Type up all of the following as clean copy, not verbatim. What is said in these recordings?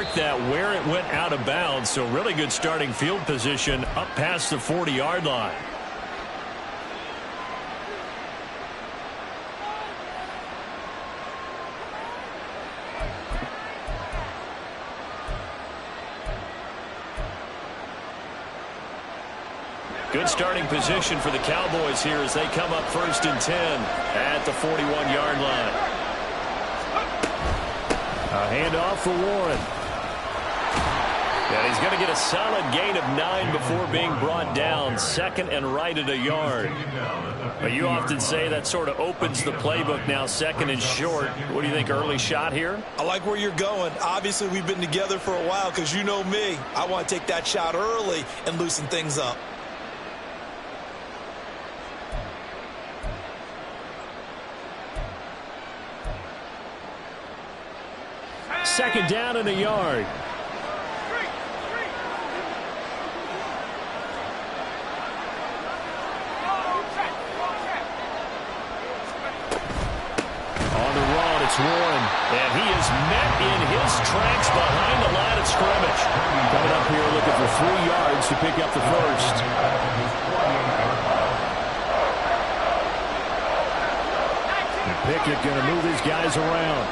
marked that where it went out of bounds, so really good starting field position up past the 40-yard line. Good starting position for the Cowboys here as they come up 1st and 10 at the 41-yard line. A handoff for Warren. And he's going to get a solid gain of 9 before being brought down. 2nd and right at a yard. But you often say that sort of opens the playbook now, 2nd and short. What do you think, early shot here? I like where you're going. Obviously, we've been together for a while because you know me. I want to take that shot early and loosen things up. Second down and a yard. On the run, it's Warren. And he is met in his tracks behind the line of scrimmage. Coming up here looking for 3 yards to pick up the first. And Pickett going to move his guys around.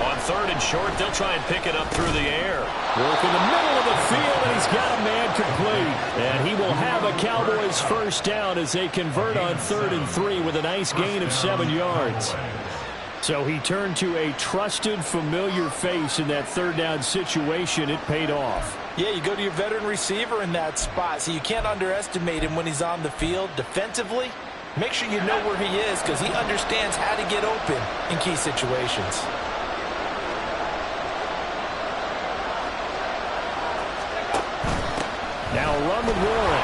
On 3rd and short, they'll try and pick it up through the air. Work in the middle of the field, and he's got a man complete. And he will have a Cowboys first down as they convert on 3rd and 3 with a nice gain of 7 yards. So he turned to a trusted, familiar face in that 3rd down situation. It paid off. Yeah, you go to your veteran receiver in that spot, so you can't underestimate him when he's on the field. Defensively, make sure you know where he is because he understands how to get open in key situations. Now a run with Warren.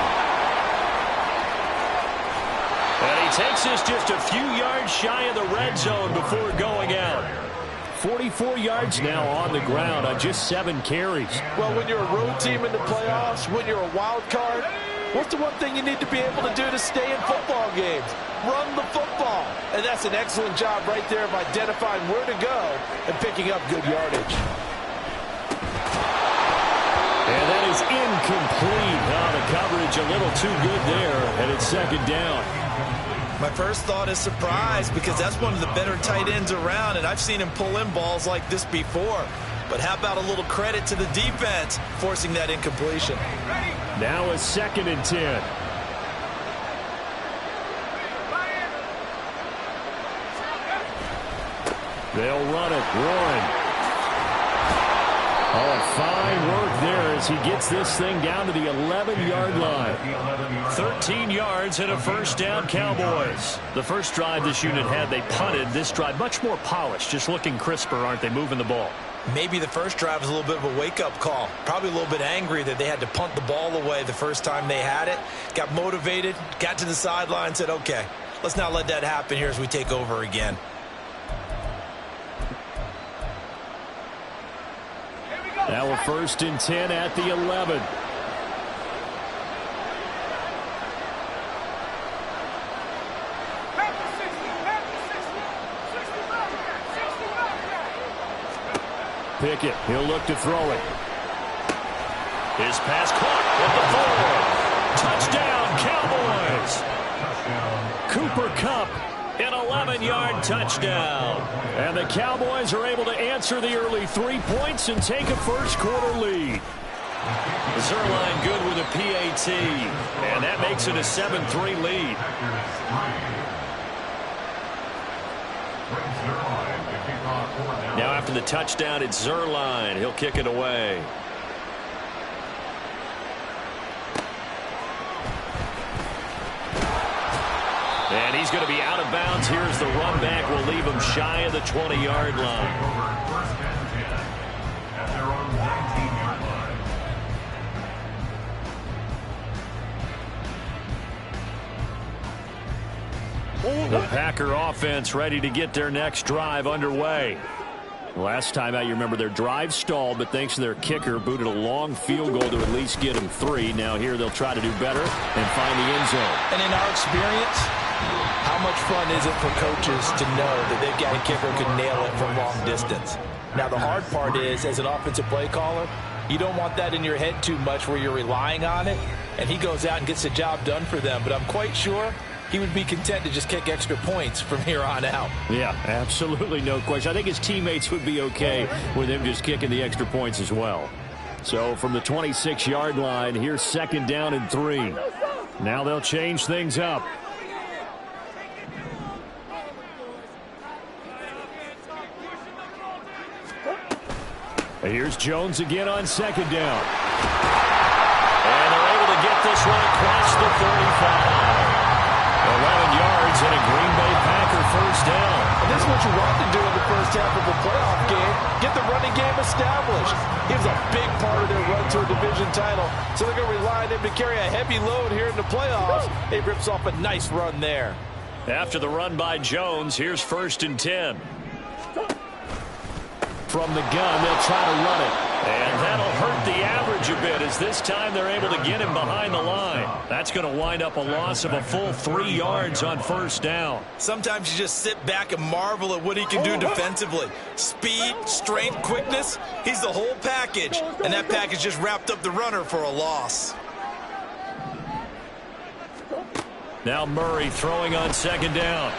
And he takes this just a few yards shy of the red zone before going out. 44 yards now on the ground on just 7 carries. Well, when you're a road team in the playoffs, when you're a wild card, what's the one thing you need to be able to do to stay in football games? Run the football. And that's an excellent job right there of identifying where to go and picking up good yardage. And that is incomplete. Now the coverage a little too good there, and it's 2nd down. My first thought is surprise because that's one of the better tight ends around, and I've seen him pull in balls like this before. But how about a little credit to the defense forcing that incompletion? Now a 2nd and 10. They'll run it. Warren. Oh, fine work there as he gets this thing down to the 11-yard line. 13 yards and a first down, Cowboys. The first drive this unit had, they punted. This drive, much more polished, just looking crisper, aren't they, moving the ball? Maybe the first drive was a little bit of a wake-up call. Probably a little bit angry that they had to punt the ball away the first time they had it. Got motivated, got to the sideline, said, okay, let's not let that happen here as we take over again. Now a 1st and 10 at the 11. Pickett, he'll look to throw it. His pass caught at the 4. Touchdown, Cowboys. Cooper Kupp, an 11-yard touchdown. And the Cowboys are able to answer the early 3 points and take a first-quarter lead. Zuerlein good with a PAT, and that makes it a 7-3 lead. Now after the touchdown, it's Zuerlein. He'll kick it away. And he's going to be out of bounds. Here's the run back. Will leave him shy of the 20-yard line. The Packer offense ready to get their next drive underway. Last time out, you remember their drive stalled, but thanks to their kicker, booted a long field goal to at least get them 3. Now here they'll try to do better and find the end zone. And in our experience, how How much fun is it for coaches to know that they've got a kicker who can nail it from long distance? Now, the hard part is, as an offensive play caller, you don't want that in your head too much where you're relying on it, and he goes out and gets the job done for them. But I'm quite sure he would be content to just kick extra points from here on out. Yeah, absolutely no question. I think his teammates would be okay with him just kicking the extra points as well. So from the 26-yard line, here's 2nd down and 3. Now they'll change things up. Here's Jones again on 2nd down. And they're able to get this one across the 35. 11 yards and a Green Bay Packer 1st down. And this is what you want to do in the first half of a playoff game. Get the running game established. He was a big part of their run to a division title. So they're going to rely on him to carry a heavy load here in the playoffs. He rips off a nice run there. After the run by Jones, here's 1st and 10. From the gun, they'll try to run it. And that'll hurt the average a bit as this time they're able to get him behind the line. That's going to wind up a loss of a full 3 yards on 1st down. Sometimes you just sit back and marvel at what he can do defensively. Speed, strength, quickness, he's the whole package. And that package just wrapped up the runner for a loss. Now Murray throwing on 2nd down.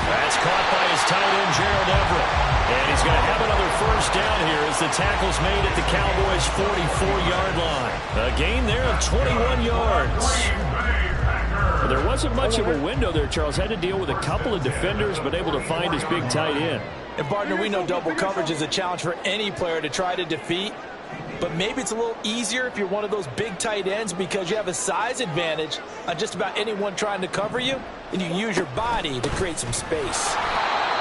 That's caught by his tight end, Gerald Everett. And he's going to have another 1st down here as the tackle's made at the Cowboys' 44-yard line. A gain there of 21 yards. Well, there wasn't much of a window there, Charles. Had to deal with a couple of defenders, but able to find his big tight end. And, partner, we know double coverage is a challenge for any player to try to defeat. But maybe it's a little easier if you're one of those big tight ends because you have a size advantage on just about anyone trying to cover you, and you can use your body to create some space.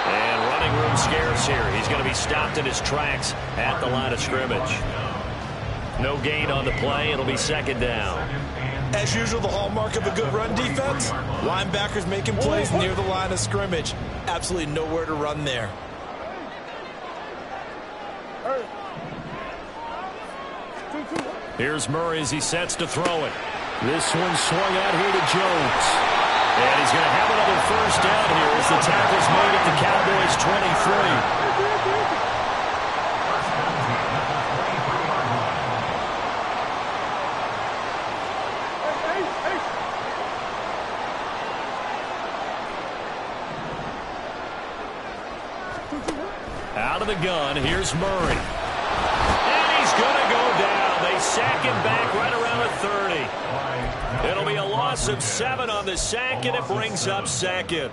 And running room scarce here. He's going to be stopped in his tracks at the line of scrimmage. No gain on the play. It'll be 2nd down. As usual, the hallmark of a good run defense, linebackers making plays near the line of scrimmage. Absolutely nowhere to run there. Here's Murray as he sets to throw it. This one swung out here to Jones. And he's going to have another 1st down here as the tackle's made at the Cowboys' 23. Out of the gun, here's Murray. And he's going to go down. They sack him back right around the 30. It'll be a loss of 7 on the sack, and it brings up 2nd.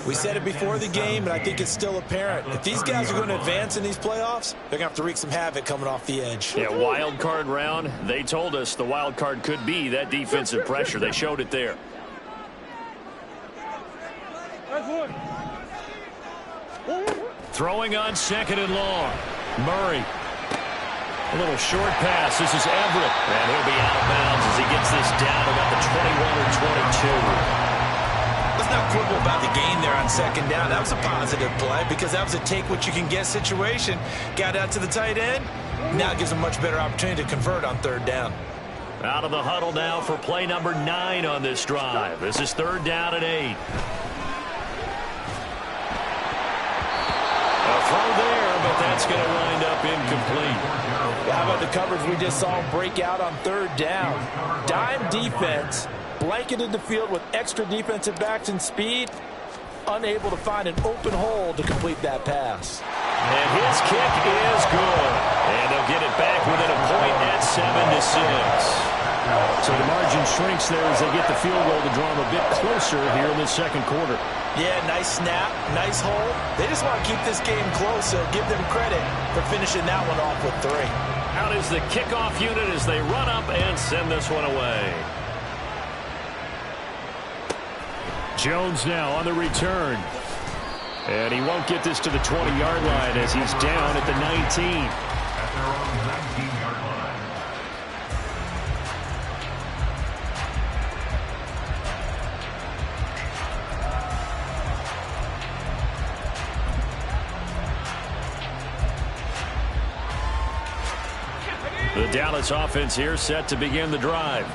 We said it before the game, and I think it's still apparent. If these guys are going to advance in these playoffs, they're going to have to wreak some havoc coming off the edge. Yeah, wild card round. They told us the wild card could be that defensive pressure. They showed it there. Throwing on 2nd and long. Murray. A little short pass. This is Everett. And he'll be out of bounds as he gets this down about the 21 or 22. Let's not quibble about the gain there on 2nd down. That was a positive play because that was a take-what-you-can-get situation. Got out to the tight end. Now it gives him a much better opportunity to convert on 3rd down. Out of the huddle now for play number 9 on this drive. This is 3rd down and 8. A throw there, but that's going to wind up incomplete. How about the coverage we just saw him break out on 3rd down? Dime defense, blanketed the field with extra defensive backs and speed, unable to find an open hole to complete that pass. And his kick is good. And they'll get it back within a point at 7-6. So the margin shrinks there as they get the field goal to draw them a bit closer here in the 2nd quarter. Yeah, nice snap, nice hole. They just want to keep this game close, so give them credit for finishing that one off with 3. Out is the kickoff unit as they run up and send this one away. Jones now on the return. And he won't get this to the 20-yard line as he's down at the 19. At their own 19-yard line. The Dallas offense here set to begin the drive.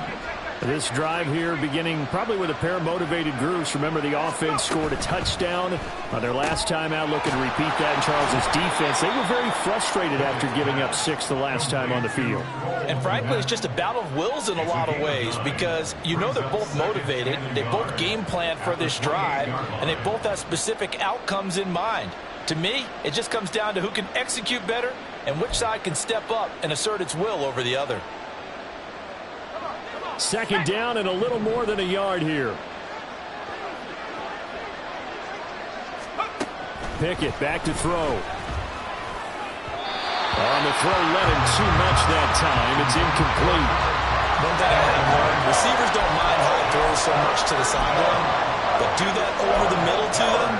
This drive here beginning probably with a pair of motivated groups. Remember, the offense scored a touchdown on their last time out. Looking to repeat that in Charles' defense. They were very frustrated after giving up 6 the last time on the field. And frankly, it's just a battle of wills in a lot of ways because you know they're both motivated. They both game plan for this drive, and they both have specific outcomes in mind. To me, it just comes down to who can execute better and which side can step up and assert its will over the other. Second down and a little more than a yard here. Pickett back to throw. On the throw, let him too much that time. It's incomplete. One thing I have learned, receivers don't mind high throws so much to the sideline, but do that over the middle to them,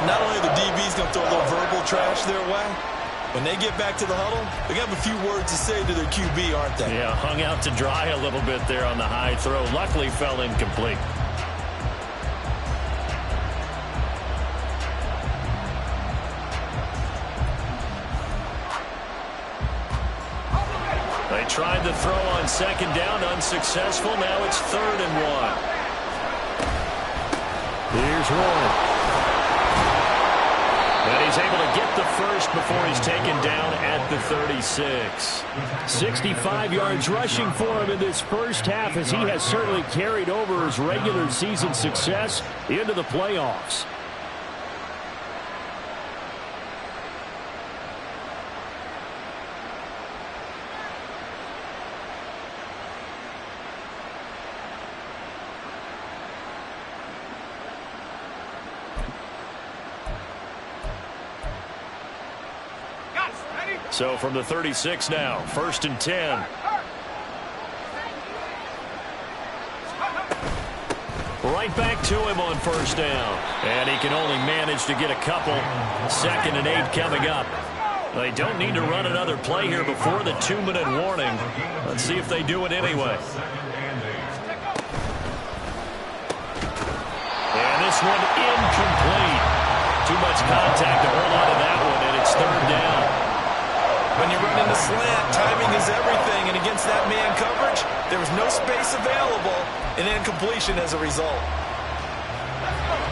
and not only are the DBs going to throw a little verbal trash their way, when they get back to the huddle, they got a few words to say to their QB, aren't they? Yeah, hung out to dry a little bit there on the high throw. Luckily fell incomplete. They tried the throw on second down, unsuccessful. Now it's 3rd and 1. Here's Warren. And he's able to get the first before he's taken down at the 36. 65 yards rushing for him in this first half, as he has certainly carried over his regular season success into the playoffs. So from the 36 now, 1st and 10. Right back to him on 1st down. And he can only manage to get a couple. 2nd and 8 coming up. They don't need to run another play here before the 2-minute warning. Let's see if they do it anyway. And this one incomplete. Too much contact to hold on to that one, and it's 3rd down. When you're running a slant, timing is everything, and against that man coverage, there was no space available, and incompletion as a result.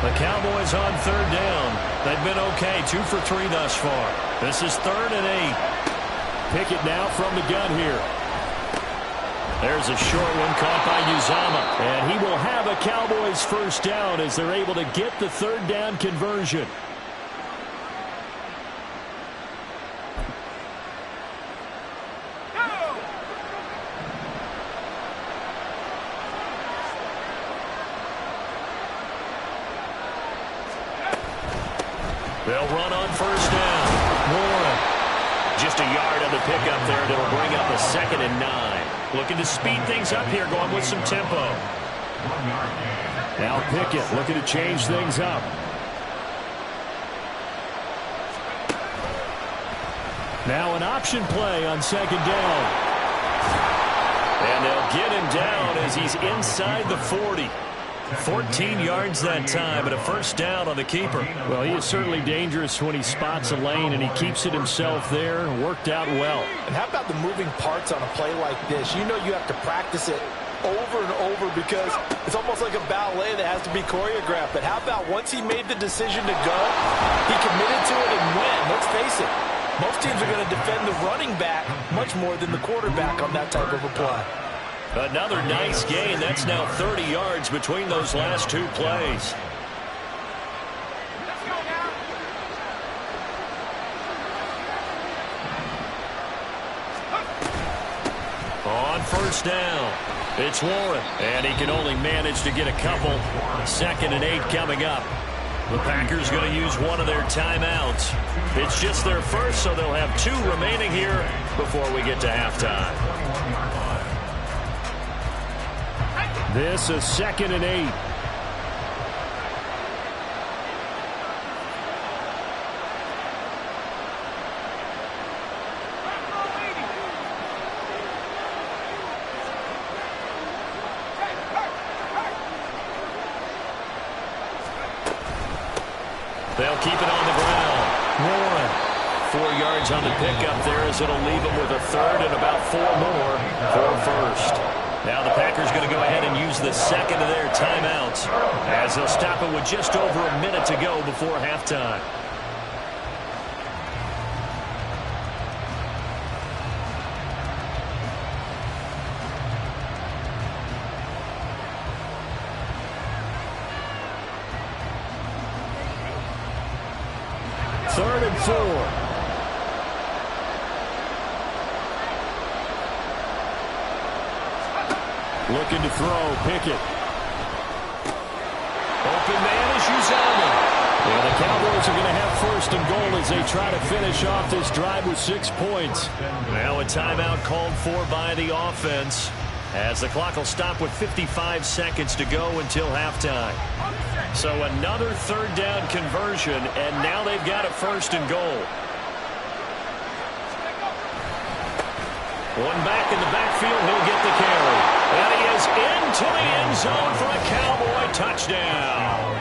The Cowboys on 3rd down. They've been okay, 2 for 3 thus far. This is 3rd and 8. Pickett now from the gun here. There's a short one caught by Uzama, and he will have a Cowboys first down as they're able to get the 3rd down conversion. They'll run on 1st down. Warren. Just a yard on the pickup there, and it'll bring up a 2nd and 9. Looking to speed things up here, going with some tempo. Now Pickett looking to change things up. Now an option play on 2nd down. And they'll get him down as he's inside the 40. 14 yards that time, and a first down on the keeper. Well, he is certainly dangerous when he spots a lane, and he keeps it himself there. Worked out well. And how about the moving parts on a play like this? You know you have to practice it over and over because it's almost like a ballet that has to be choreographed. But how about once he made the decision to go, he committed to it and went. Let's face it, most teams are going to defend the running back much more than the quarterback on that type of a play. Another nice gain. That's now 30 yards between those last 2 plays. On 1st down, it's Warren, and he can only manage to get a couple. 2nd and 8 coming up. The Packers going to use one of their timeouts. It's just their first, so they'll have 2 remaining here before we get to halftime. This is 2nd and 8. They'll keep it on the ground. Warren, 4 yards on the pickup there as it'll leave him with a 3rd and about 4 more for 1st. Now the Packers going to go ahead and use the second of their timeouts as they'll stop it with just over a minute to go before halftime. Third and 4. Looking to throw, Pickett. Open man is Uzomah. And the Cowboys are going to have first and goal as they try to finish off this drive with 6 points. Now a timeout called for by the offense as the clock will stop with 55 seconds to go until halftime. So another third down conversion, and now they've got a first and goal. One back in the backfield, he'll get the carry. And he is into the end zone for a Cowboy touchdown.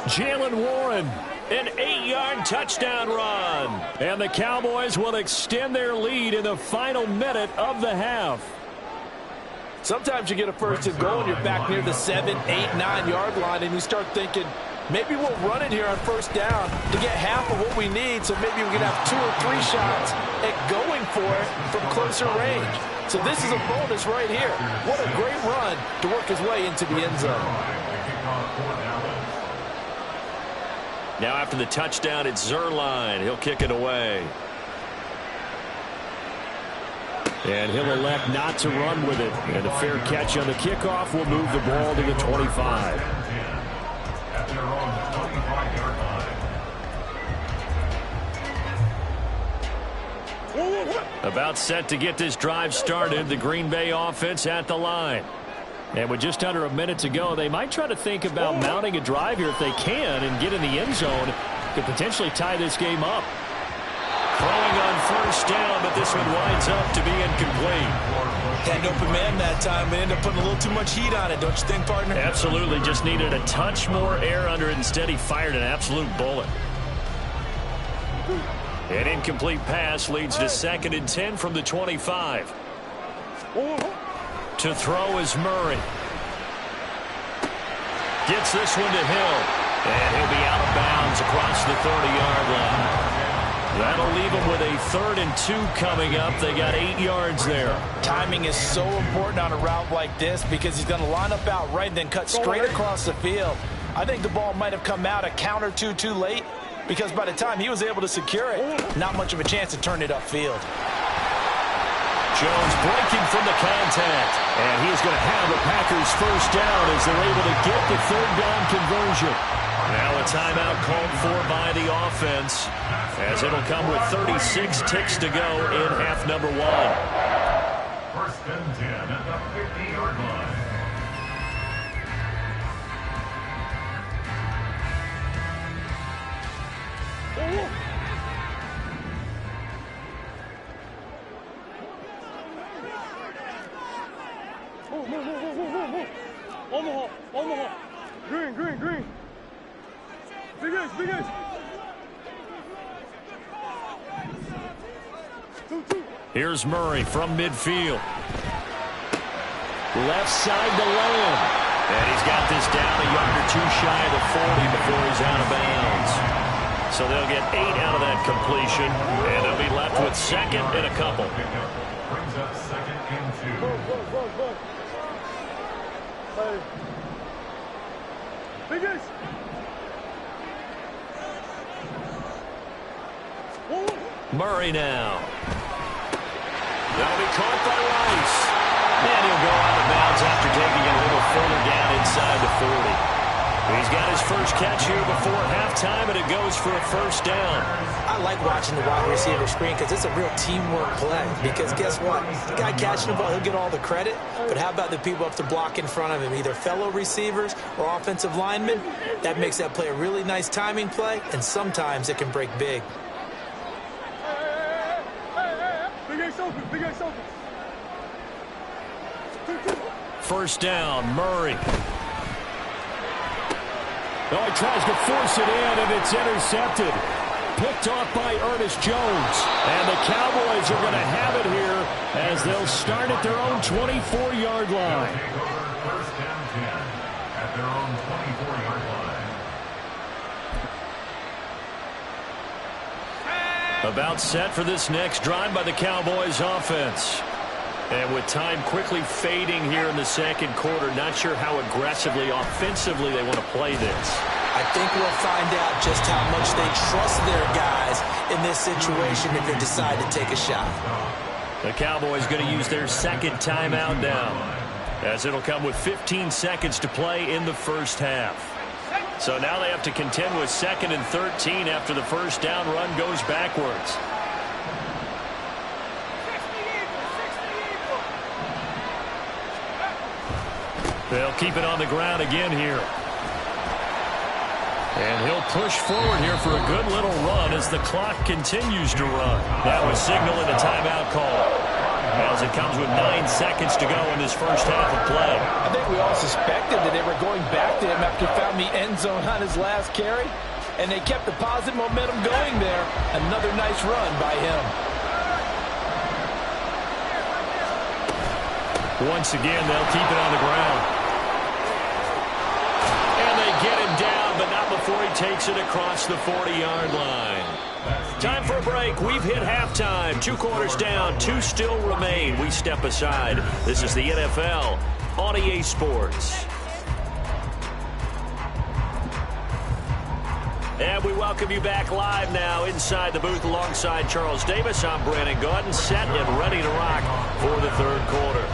Jaylen Warren, an 8-yard touchdown run. And the Cowboys will extend their lead in the final minute of the half. Sometimes you get a first and goal and you're back near the 7, 8, 9-yard line, and you start thinking, maybe we'll run it here on first down to get half of what we need, so maybe we can have 2 or 3 shots at going for it from closer range. So this is a bonus right here. What a great run to work his way into the end zone. Now after the touchdown, it's Zuerlein. He'll kick it away. And he'll elect not to run with it. And a fair catch on the kickoff will move the ball to the 25. About set to get this drive started, the Green Bay offense at the line. And with just under a minute to go, they might try to think about mounting a drive here if they can and get in the end zone. Could potentially tie this game up. Throwing on first down, but this one winds up to be incomplete. Had an open man that time, but ended up putting a little too much heat on it, don't you think, partner? Absolutely, just needed a touch more air under it. Instead, he fired an absolute bullet. An incomplete pass leads to 2nd and 10 from the 25. To throw is Murray. Gets this one to Hill. And he'll be out of bounds across the 30-yard line. That'll leave them with a 3rd and 2 coming up. They got 8 yards there. Timing is so important on a route like this because he's going to line up out right and then cut straight across the field. I think the ball might have come out a count or two too late because by the time he was able to secure it, not much of a chance to turn it upfield. Jones breaking from the contact. And he's going to have the Packers first down as they're able to get the 3rd down conversion. Now a timeout called for by the offense as it'll come with 36 ticks to go in half number 1. 1st and 10 at the 50-yard line. Omaha. Green. Big Ace. 2-2. Here's Murray from midfield. Left side to Lamb. And he's got this down a yard or 2 shy of the 40 before he's out of bounds. So they'll get 8 out of that completion, and they'll be left with 2nd and a couple. Brings up 2nd and 2. Hey. Big Ace. Murray now. That'll be caught by Rice. And he'll go out of bounds after taking it a little further down inside the 40. He's got his first catch here before halftime, and it goes for a first down. I like watching the wide receiver screen because it's a real teamwork play. Because guess what? The guy catching the ball, he'll get all the credit. But how about the people up to block in front of him, either fellow receivers or offensive linemen? That makes that play a really nice timing play, and sometimes it can break big. Big Ace open. 2-2. First down, Murray. Oh, he tries to force it in, and it's intercepted. picked off by Ernest Jones. And the Cowboys are going to have it here as they'll start at their own 24-yard line. First down 10 at their own 24-yard line. About set for this next drive by the Cowboys offense. And with time quickly fading here in the second quarter, not sure how aggressively, offensively they want to play this. I think we'll find out just how much they trust their guys in this situation if they decide to take a shot. The Cowboys going to use their second timeout now, as it'll come with 15 seconds to play in the first half. So now they have to contend with 2nd and 13 after the first down run goes backwards. They'll keep it on the ground again here. And he'll push forward here for a good little run as the clock continues to run. That was signaling a timeout call, as it comes with 9 seconds to go in this first half of play. I think we all suspected that they were going back to him after he found the end zone on his last carry, and they kept the positive momentum going there. Another nice run by him. Once again, they'll keep it on the ground. And they get him down, but not before he takes it across the 40-yard line. Time for a break. We've hit halftime. 2 quarters down, 2 still remain. We step aside. This is the NFL on EA Sports. And we welcome you back live now inside the booth alongside Charles Davis. I'm Brandon Gaudin, set and ready to rock for the third quarter.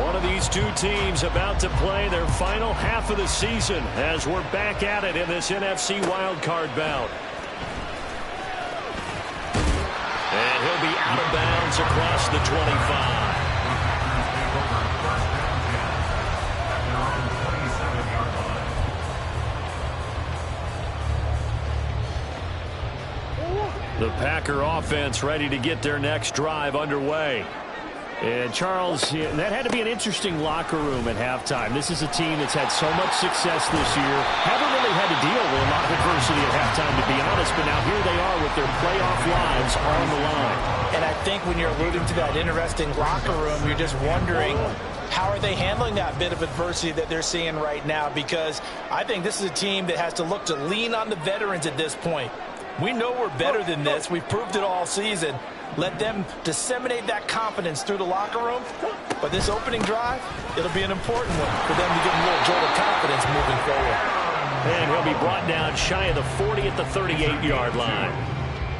One of these two teams about to play their final half of the season as we're back at it in this NFC wildcard bout. And he'll be out of bounds across the 25. The Packer offense ready to get their next drive underway. And Charles, that had to be an interesting locker room at halftime. This is a team that's had so much success this year. Haven't really had to deal with a lot of adversity at halftime, to be honest. But now here they are with their playoff lives on the line. And I think when you're alluding to that interesting locker room, you're just wondering, how are they handling that bit of adversity that they're seeing right now? Because I think this is a team that has to look to lean on the veterans at this point. We know we're better than this. We've proved it all season. Let them disseminate that confidence through the locker room. But this opening drive, it'll be an important one for them to get a little jolt of confidence moving forward. And he'll be brought down shy of the 40 at the 38-yard line.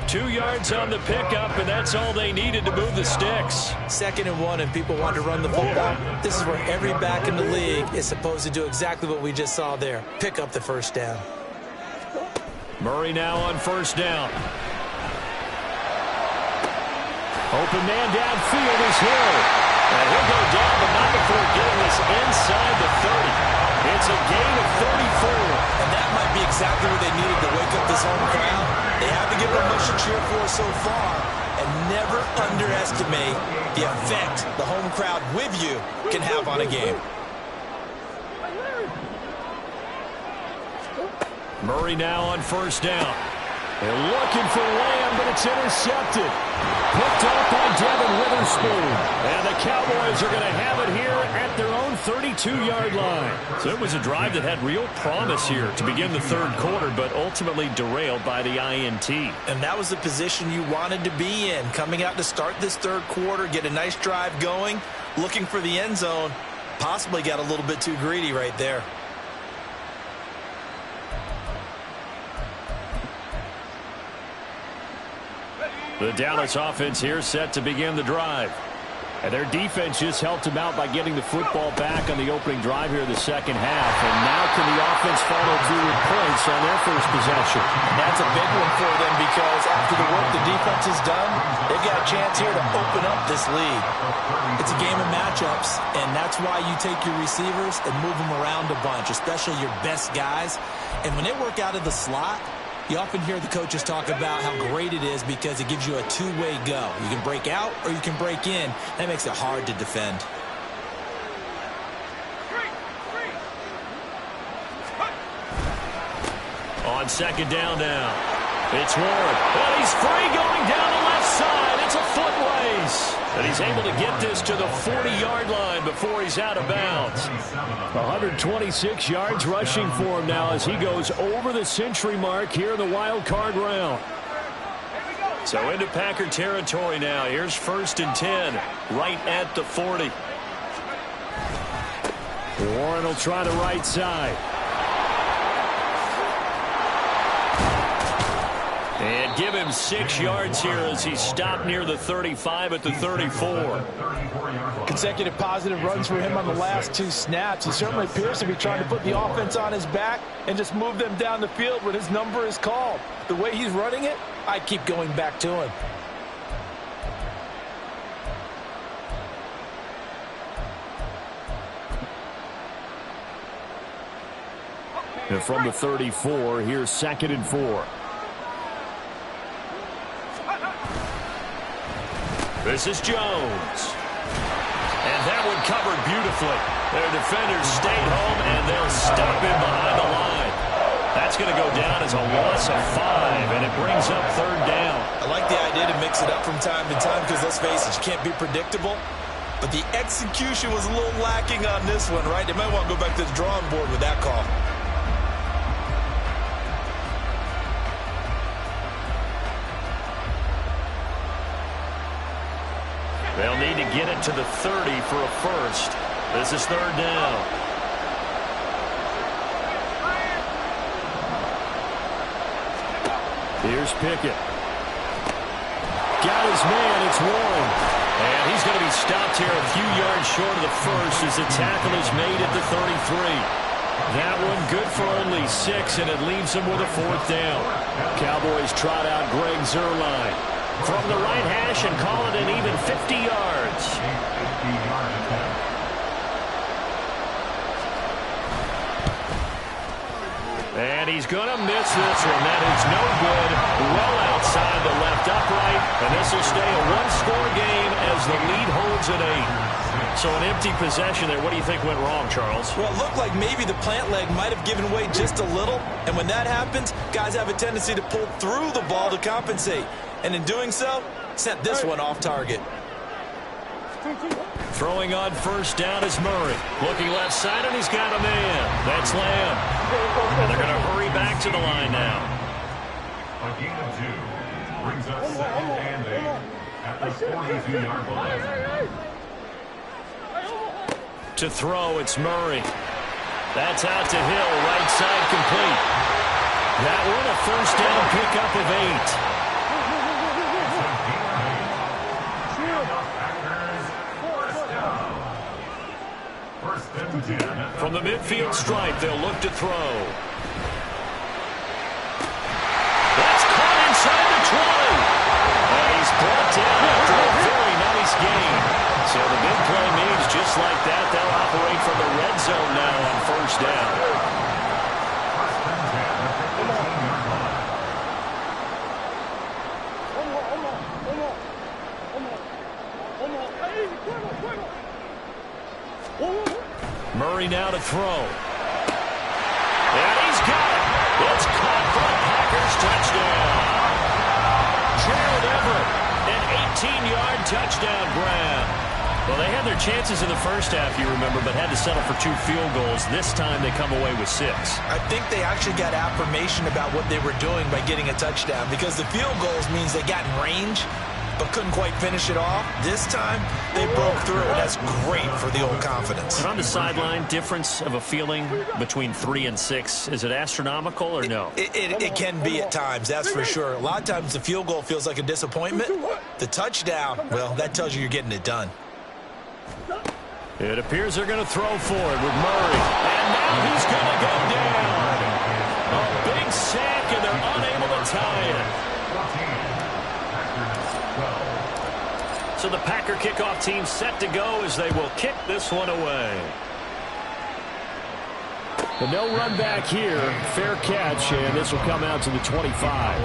2 yards on the pickup, and that's all they needed to move the sticks. 2nd and 1, and people want to run the football. This is where every back in the league is supposed to do exactly what we just saw there. Pick up the first down. Murray now on first down. Open man downfield is Hill. And he'll go down, but not before getting this inside the 30. It's a gain of 34. And that might be exactly what they needed to wake up this home crowd. They have to give them much to cheer for so far. And never underestimate the effect the home crowd with you can have on a game. Murray now on first down. They're looking for Lamb, but it's intercepted. Picked off by Devin Witherspoon. And the Cowboys are going to have it here at their own 32-yard line. So it was a drive that had real promise here to begin the third quarter, but ultimately derailed by the INT. And that was the position you wanted to be in. Coming out to start this third quarter, get a nice drive going, looking for the end zone. Possibly got a little bit too greedy right there. The Dallas offense here set to begin the drive. And their defense just helped them out by getting the football back on the opening drive here in the second half. And now can the offense follow through with points on their first possession? That's a big one for them because after the work the defense has done, they've got a chance here to open up this lead. It's a game of matchups, and that's why you take your receivers and move them around a bunch, especially your best guys. And when they work out of the slot, you often hear the coaches talk about how great it is because it gives you a two-way go. You can break out or you can break in. That makes it hard to defend. On second down now. It's Warren. And he's free going down the left side. It's a foot race. And he's able to get this to the 40-yard line before he's out of bounds. 126 yards rushing for him now as he goes over the century mark here in the wild card round. So into Packer territory now. Here's 1st and 10, right at the 40. Warren will try the right side. And give him 6 yards here as he stopped near the 35 at the 34. Consecutive positive runs for him on the last 2 snaps. He certainly appears to be trying to put the offense on his back and just move them down the field when his number is called. The way he's running it, I keep going back to him. And from the 34, here's 2nd and 4. This is Jones. And that one covered beautifully. Their defenders stayed home, and they'll stop him behind the line. That's going to go down as a loss of 5, and it brings up 3rd down. I like the idea to mix it up from time to time because, let's face it, you can't be predictable. But the execution was a little lacking on this one, right? They might want to go back to the drawing board with that call. They'll need to get it to the 30 for a first. This is 3rd down. Here's Pickett. Got his man. It's Warren. And he's going to be stopped here a few yards short of the first as the tackle is made at the 33. That one good for only 6, and it leaves him with a 4th down. Cowboys trot out Greg Zuerlein from the right hash and call it an even 50 yards. And he's going to miss this one. That is no good. Well outside the left upright. And this will stay a 1-score game as the lead holds at 8. So an empty possession there. What do you think went wrong, Charles? Well, it looked like maybe the plant leg might have given way just a little. And when that happens, guys have a tendency to pull through the ball to compensate. And in doing so, sent this one off target. Throwing on 1st down is Murray. Looking left side, and he's got a man. That's Lamb. And they're going to hurry back to the line now. A gain of 2 brings us 2nd and 8 at the 42-yard line. To throw, it's Murray. That's out to Hill, right side complete. That one a 1st down pickup of 8. From the midfield stripe, they'll look to throw. That's caught inside the 20. And he's brought down after a very nice game. So the big play means just like that, they'll operate from the red zone now on 1st down. Murray now to throw. And he's got it. It's caught for a Packers touchdown. Gerald Everett, an 18-yard touchdown grab. Well, they had their chances in the first half, you remember, but had to settle for 2 field goals. This time they come away with 6. I think they actually got affirmation about what they were doing by getting a touchdown because the field goals means they got in range but couldn't quite finish it off. This time, they broke through, and that's great for the old confidence. And on the sideline, difference of a feeling between 3 and 6, is it astronomical or no? It can be at times, that's for sure. A lot of times the field goal feels like a disappointment. The touchdown, well, that tells you you're getting it done. It appears they're going to throw for it with Murray. And now he's going to go down. A big sack, and they're unable to tie it. So the Packer kickoff team set to go as they will kick this one away. But no run back here. Fair catch, and this will come out to the 25.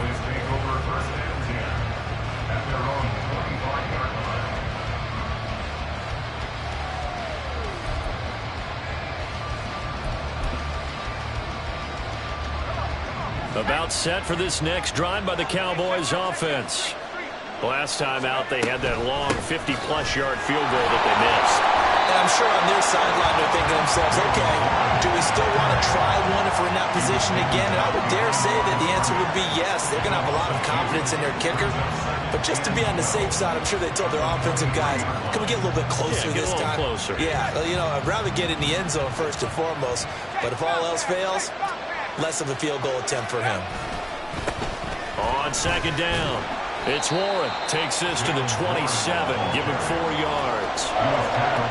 About set for this next drive by the Cowboys offense. Last time out, they had that long 50-plus yard field goal that they missed. And I'm sure on their sideline they're thinking to themselves, okay, do we still want to try one if we're in that position again? And I would dare say that the answer would be yes. They're going to have a lot of confidence in their kicker. But just to be on the safe side, I'm sure they told their offensive guys, can we get a little bit closer this time? Closer. Yeah, you know, I'd rather get in the end zone first and foremost. But if all else fails, less of a field goal attempt for him. On second down, it's Warren. Takes this to the 27, give him 4 yards.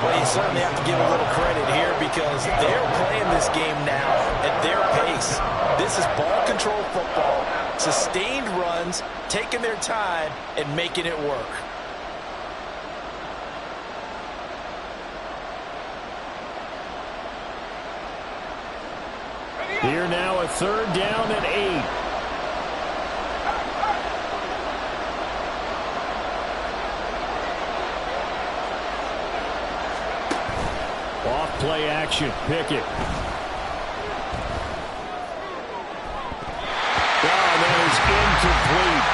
Well, you certainly have to give a little credit here because they're playing this game now at their pace. This is ball control football, sustained runs, taking their time and making it work. Here now a third down and 8. Off play action, Pickett. That is incomplete.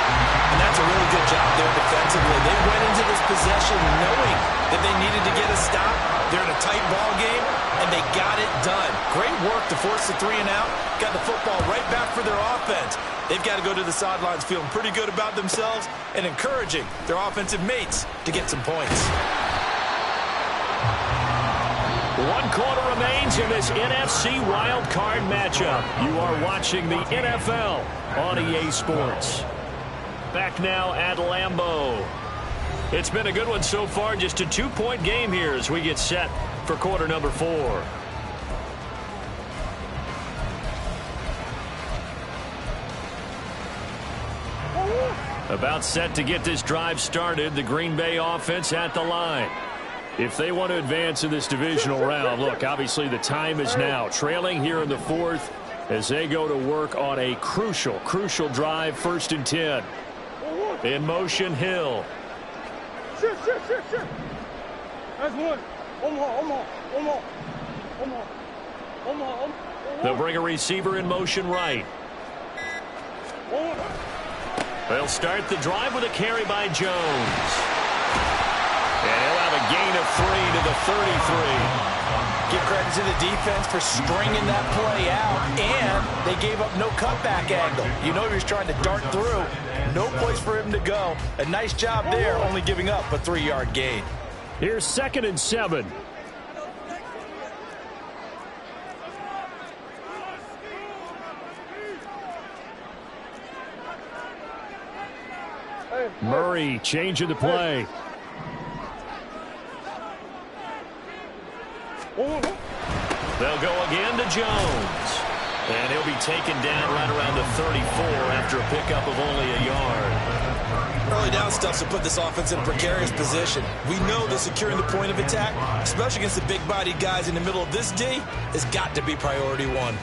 And that's a really good job there defensively. They went into this possession knowing that they needed to get a stop. They're in a tight ball game, and they got it done. Great work to force the 3 and out. Got the football right back for their offense. They've got to go to the sidelines feeling pretty good about themselves and encouraging their offensive mates to get some points. 1 quarter remains in this NFC wildcard matchup. You are watching the NFL on EA Sports. Back now at Lambeau. It's been a good one so far. Just a 2-point game here as we get set for quarter number 4. About set to get this drive started. The Green Bay offense at the line. If they want to advance in this divisional round, look, obviously the time is now. Trailing here in the 4th as they go to work on a crucial drive, 1st and 10. In motion, Hill. Shift. That's one. Omaha. They'll bring a receiver in motion right. They'll start the drive with a carry by Jones. And he'll have a gain of 3 to the 33. Give credit to the defense for stringing that play out, and they gave up no cutback angle. You know he was trying to dart through. No place for him to go. A nice job there, only giving up a 3-yard gain. Here's 2nd and 7. Murray changing the play. They'll go again to Jones. And he'll be taken down right around the 34 after a pickup of only a yard. Early down stuff to put this offense in a precarious position. We know that securing the point of attack, especially against the big-bodied guys in the middle of this D, has got to be priority 1.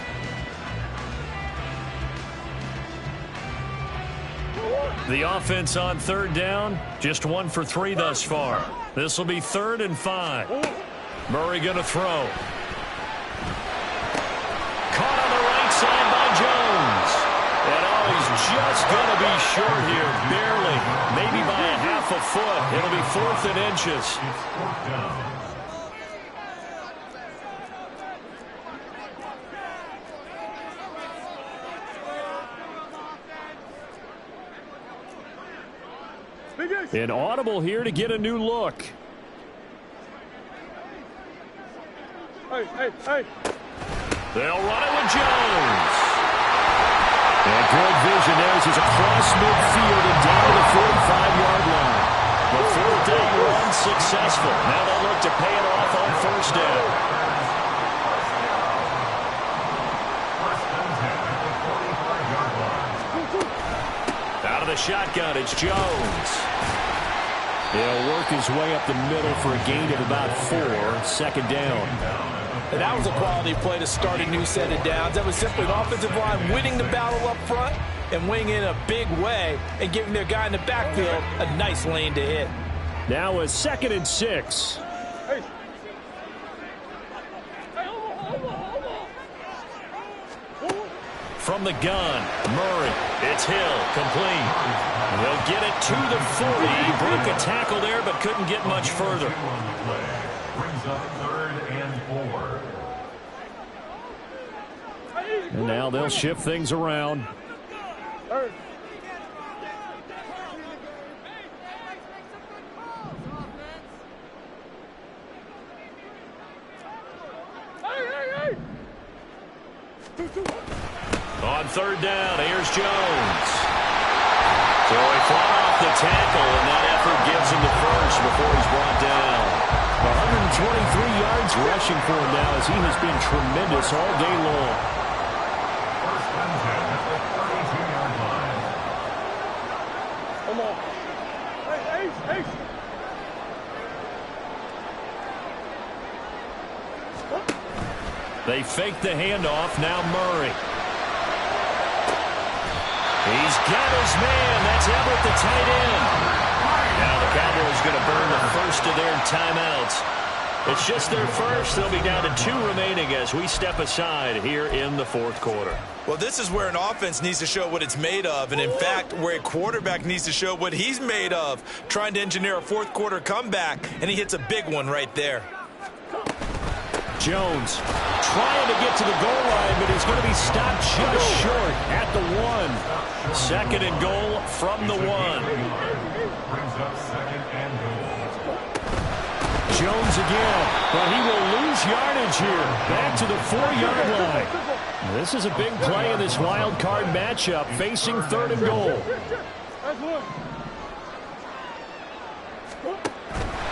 The offense on 3rd down, just 1 for 3 thus far. This will be 3rd and 5. Murray going to throw. Caught on the right side by Jones. And he's just going to be short here, barely. Maybe by a half a foot. It'll be 4th and inches. An audible here to get a new look. Hey. They'll run it with Jones. And good vision there as he's across midfield and down to the 45-yard line. The 4th down run successful. Now they'll look to pay it off on 1st down. Out of the shotgun, it's Jones. He'll work his way up the middle for a gain of about 4, 2nd down. And that was a quality play to start a new set of downs. That was simply an offensive line winning the battle up front and winning in a big way and giving their guy in the backfield a nice lane to hit. Now a 2nd and 6. From from the gun. Murray. It's Hill. Complete. He'll get it to the 40. He broke a tackle there but couldn't get much further. Brings up 3rd and 4. And now they'll shift things around. On 3rd down, here's Jones. So he fought off the tackle, and that effort gives him the first before he's brought down. 123 yards rushing for him now as he has been tremendous all day long. First and 10 at the 32-yard line. Come on. Hey, Ace. They fake the handoff. Now Murray. He's got his man. That's Everett, the tight end. Now the Cowboys going to burn the first of their timeouts. It's just their first. They'll be down to 2 remaining as we step aside here in the 4th quarter. Well, this is where an offense needs to show what it's made of, and in fact, where a quarterback needs to show what he's made of, trying to engineer a 4th quarter comeback, and he hits a big one right there. Jones trying to get to the goal line, but he's going to be stopped just short at the 1. 2nd and goal from the 1. Brings up 2nd and goal. Jones again, but he will lose yardage here. Back to the 4-yard line. This is a big play in this wild card matchup, facing 3rd and goal.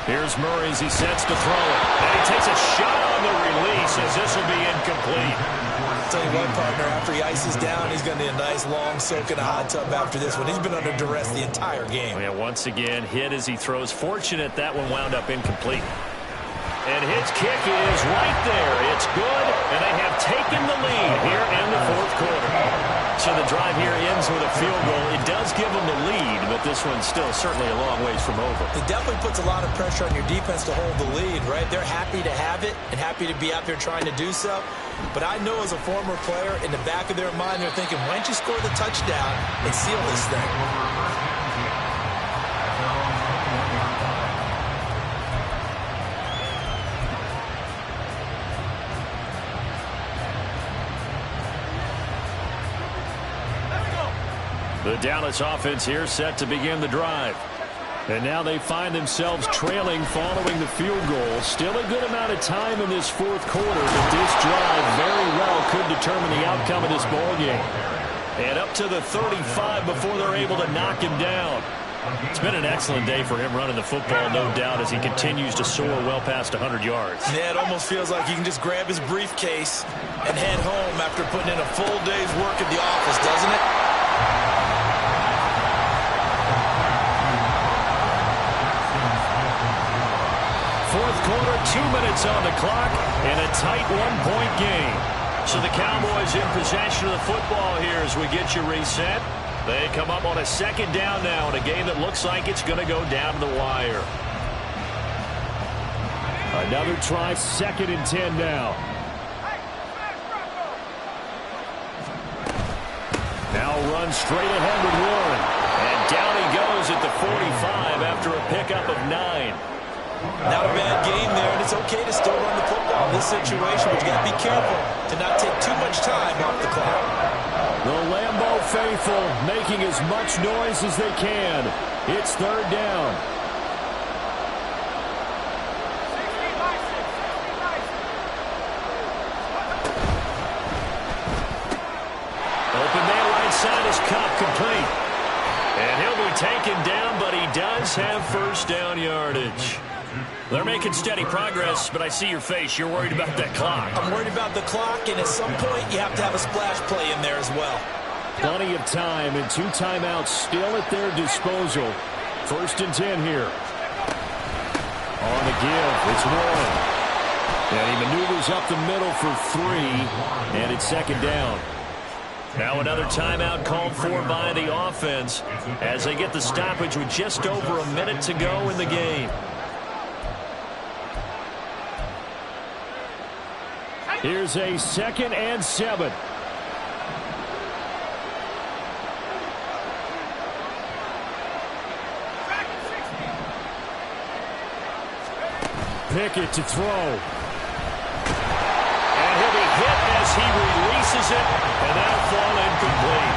Here's Murray as he sets to throw it. And he takes a shot on the release as this will be incomplete. Tell you what, partner, after he ices down, he's going to need a nice long soak in a hot tub after this one. He's been under duress the entire game. Yeah, once again, hit as he throws. Fortunate that one wound up incomplete. And his kick is right there. It's good, and they have taken the lead here in the 4th quarter. So the drive here ends with a field goal. It does give them the lead, but this one's still certainly a long ways from over. It definitely puts a lot of pressure on your defense to hold the lead, right? They're happy to have it and happy to be out there trying to do so. But I know as a former player, in the back of their mind, they're thinking, why don't you score the touchdown and seal this thing? The Dallas offense here set to begin the drive. And now they find themselves trailing following the field goal. Still a good amount of time in this 4th quarter, but this drive very well could determine the outcome of this ballgame. And up to the 35 before they're able to knock him down. It's been an excellent day for him running the football, no doubt, as he continues to soar well past 100 yards. Yeah, it almost feels like he can just grab his briefcase and head home after putting in a full day's work at the office, doesn't it? Fourth quarter, 2 minutes on the clock, and a tight 1-point game. So the Cowboys in possession of the football here as we get you reset. They come up on a 2nd down now in a game that looks like it's going to go down to the wire. Another try, 2nd and 10 now. Now runs straight ahead with Warren. And down he goes at the 45 after a pickup of 9. Not a bad game there, and it's okay to still run the football in this situation, but you got to be careful to not take too much time off the clock. The Lambeau faithful making as much noise as they can. It's 3rd down. Open man right side is Cup, complete. And he'll be taken down, but he does have 1st down yardage. They're making steady progress, but I see your face. You're worried about that clock. I'm worried about the clock, and at some point, you have to have a splash play in there as well. Plenty of time and 2 timeouts still at their disposal. 1st and 10 here. On the give, it's Warren. And he maneuvers up the middle for 3, and it's 2nd down. Now another timeout called for by the offense as they get the stoppage with just over a minute to go in the game. Here's a 2nd and 7. Pickett to throw. And he'll be hit as he releases it, and that'll fall incomplete.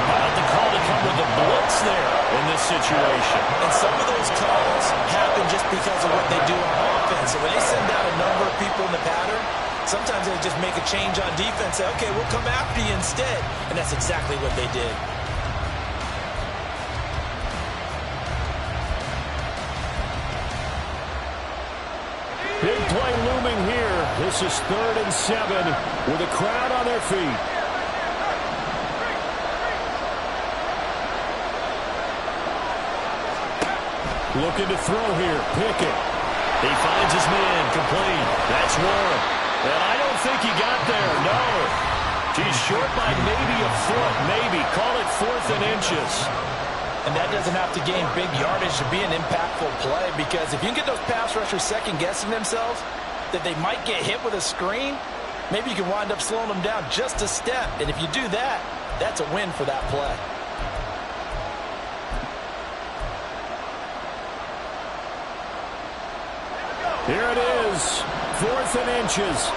How about the call to come with the blitz there in this situation? And some of those calls happen just because of what they do on offense. And when they send out a number of people in the pattern, sometimes they just make a change on defense. Say, okay, we'll come after you instead. And that's exactly what they did. Big play looming here. This is 3rd and 7 with a crowd on their feet. Looking to throw here. Pickett. He finds his man. Complete. That's one. And I don't think he got there. No. He's short by maybe a foot. Maybe. Call it 4th and inches. And that doesn't have to gain big yardage to be an impactful play, because if you can get those pass rushers second-guessing themselves that they might get hit with a screen, maybe you can wind up slowing them down just a step. And if you do that, that's a win for that play. Here it is, 4th and inches.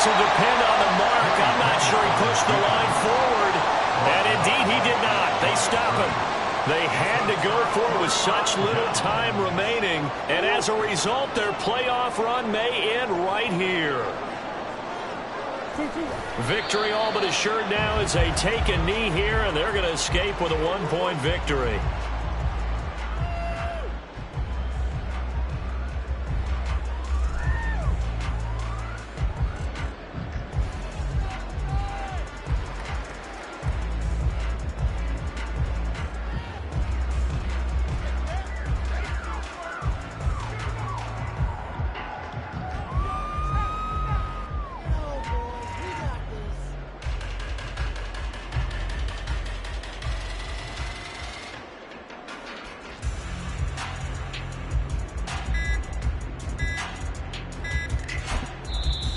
This will depend on the mark. I'm not sure he pushed the line forward. And indeed, he did not. They stop him. They had to go for it with such little time remaining. And as a result, their playoff run may end right here. Victory all but assured now as they take a knee here, and they're going to escape with a 1-point victory.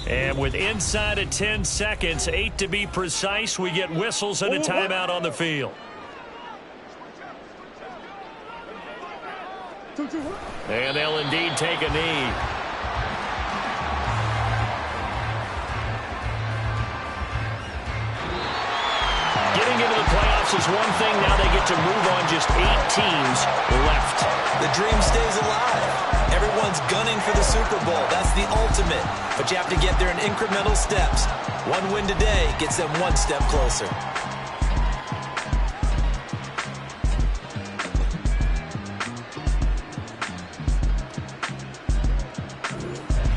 And with inside of 10 seconds, 8 to be precise, we get whistles and a timeout on the field. And they'll indeed take a knee. Getting into the playoffs is one thing. Now they get to move on. Just 8 teams left. The dream stays alive. Everyone's gunning for the Super Bowl. That's the ultimate. But you have to get there in incremental steps. One win today gets them one step closer.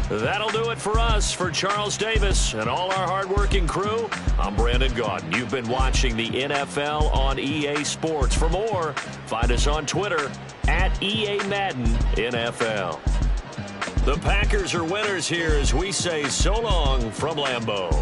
That'll do it for us. For Charles Davis and all our hardworking crew, I'm Brandon Gaudin. You've been watching the NFL on EA Sports. For more, find us on Twitter at EA Madden NFL. The Packers are winners here as we say so long from Lambeau.